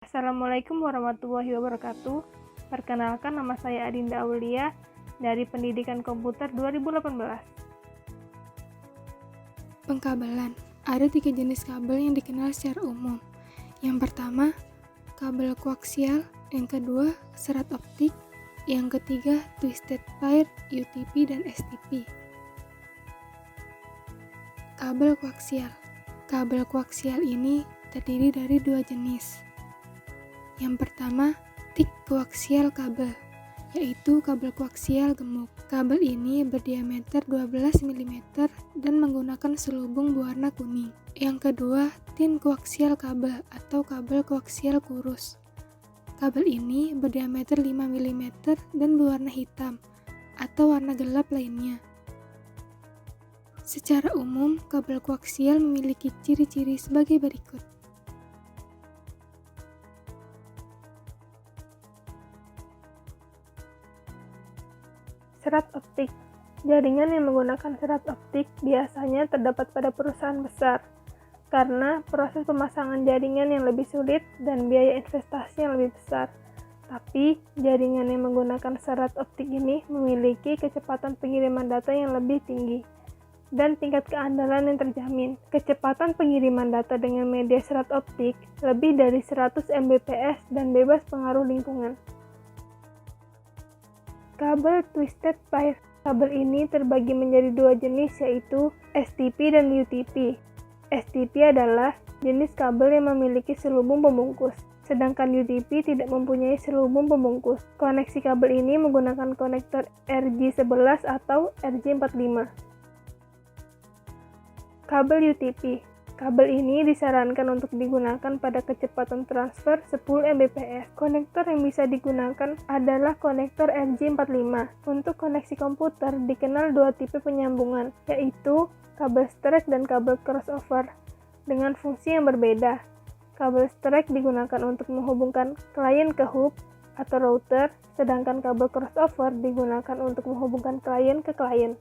Assalamualaikum warahmatullahi wabarakatuh. Perkenalkan, nama saya Adinda Aulia dari Pendidikan Komputer 2018. Pengkabelan. Ada 3 jenis kabel yang dikenal secara umum. Yang pertama, kabel koaksial. Yang kedua, serat optik. Yang ketiga, twisted pair, UTP, dan STP. Kabel koaksial. Kabel koaksial ini terdiri dari 2 jenis. Yang pertama, thick koaksial kabel, yaitu kabel koaksial gemuk. Kabel ini berdiameter 12 mm dan menggunakan selubung berwarna kuning. Yang kedua, thin koaksial kabel atau kabel koaksial kurus. Kabel ini berdiameter 5 mm dan berwarna hitam atau warna gelap lainnya. Secara umum, kabel koaksial memiliki ciri-ciri sebagai berikut. Serat optik. Jaringan yang menggunakan serat optik biasanya terdapat pada perusahaan besar, karena proses pemasangan jaringan yang lebih sulit dan biaya investasi yang lebih besar. Tapi, jaringan yang menggunakan serat optik ini memiliki kecepatan pengiriman data yang lebih tinggi dan tingkat keandalan yang terjamin. Kecepatan pengiriman data dengan media serat optik lebih dari 100 Mbps dan bebas pengaruh lingkungan. Kabel twisted pair. Kabel ini terbagi menjadi 2 jenis, yaitu STP dan UTP. STP adalah jenis kabel yang memiliki selubung pembungkus, sedangkan UTP tidak mempunyai selubung pembungkus. Koneksi kabel ini menggunakan konektor RJ11 atau RJ45. Kabel UTP. Kabel ini disarankan untuk digunakan pada kecepatan transfer 10 Mbps. Konektor yang bisa digunakan adalah konektor RJ45. Untuk koneksi komputer dikenal 2 tipe penyambungan, yaitu kabel straight dan kabel crossover, dengan fungsi yang berbeda. Kabel straight digunakan untuk menghubungkan klien ke hub atau router, sedangkan kabel crossover digunakan untuk menghubungkan klien ke klien.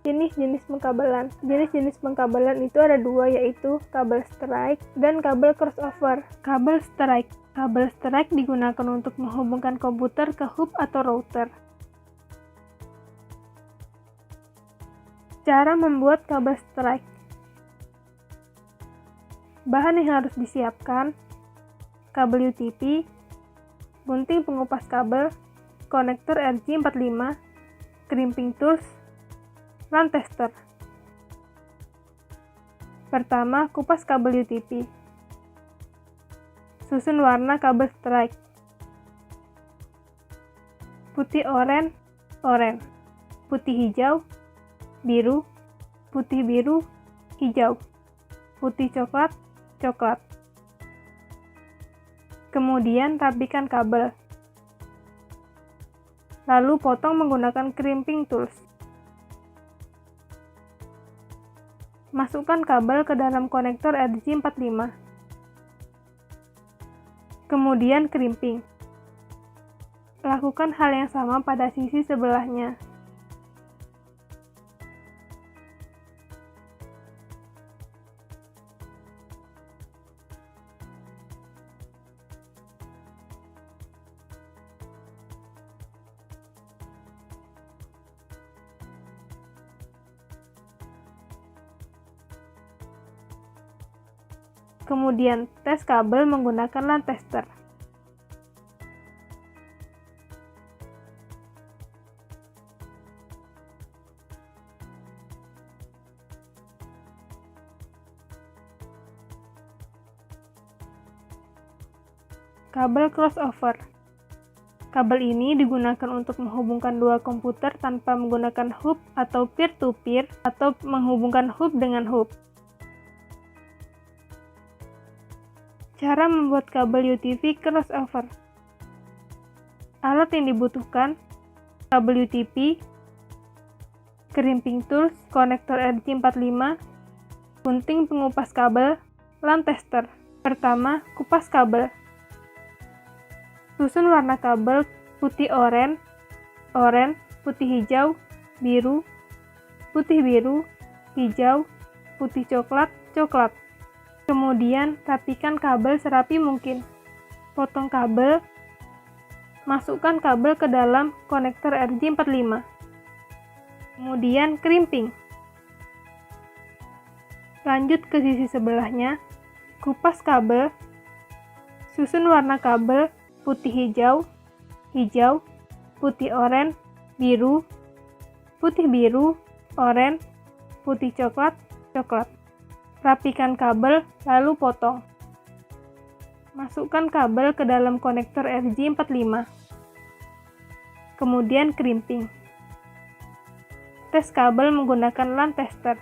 Jenis-jenis pengkabelan. Jenis-jenis pengkabelan itu ada 2, yaitu kabel straight dan kabel crossover. Kabel straight. Kabel straight digunakan untuk menghubungkan komputer ke hub atau router. Cara membuat kabel straight. Bahan yang harus disiapkan: kabel UTP, gunting pengupas kabel, konektor RJ45, crimping tools, LAN tester. Pertama, kupas kabel UTP. Susun warna kabel straight. Putih oranye, oranye. Putih hijau, biru. Putih biru, hijau. Putih coklat, coklat. Kemudian rapikan kabel. Lalu potong menggunakan crimping tools. Masukkan kabel ke dalam konektor RJ45. Kemudian crimping. Lakukan hal yang sama pada sisi sebelahnya. Kemudian tes kabel menggunakan LAN tester. Kabel crossover. Kabel ini digunakan untuk menghubungkan 2 komputer tanpa menggunakan hub atau peer-to-peer atau menghubungkan hub dengan hub. Cara membuat kabel UTP crossover. Alat yang dibutuhkan: kabel UTP, crimping tools, konektor RJ45, gunting pengupas kabel, LAN tester. Pertama, kupas kabel. Susun warna kabel: putih oranye, oranye, putih hijau, biru, putih biru, hijau, putih coklat, coklat. Kemudian, rapikan kabel serapi mungkin. Potong kabel, masukkan kabel ke dalam konektor RJ45. Kemudian, crimping. Lanjut ke sisi sebelahnya, kupas kabel, susun warna kabel putih hijau, hijau, putih oranye, biru, putih biru, oranye, putih coklat, coklat. Rapikan kabel, lalu potong. Masukkan kabel ke dalam konektor RJ45. Kemudian crimping. Tes kabel menggunakan LAN tester.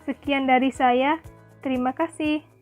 Sekian dari saya, terima kasih.